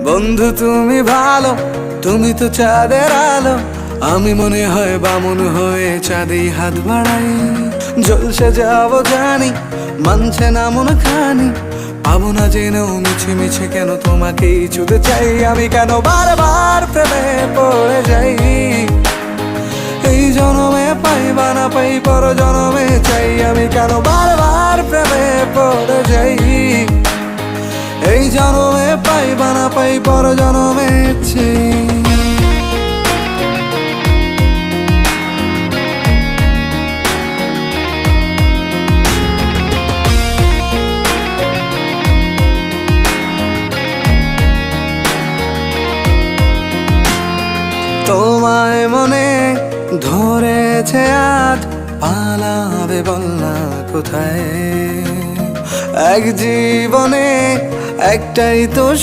বন্ধু তুমি ভালো, তুমি তো চাঁদের আলো। আমি মনে হয় বামুন হয়ে চাঁদেই হাত বাড়াই। জলসে যাবো জানি, মানছে না মন খানি। পাবো না জেনেও মিছে মিছে কেন তোমাকেই ছুতে চাই। আমি কেন বারবার প্রেমে পড়ে যাই। এই জনমে পাই বা না পাই, পর জনমে চাই। আমি কেন বারবার প্রেমে পড়ে যাই। এই জনমে পাই বা না পাই, পর জনমে চাই। তোমায় মনে ধরেছে আজ, পালাবে বল না কোথায়। এক জীবনে একটাই তো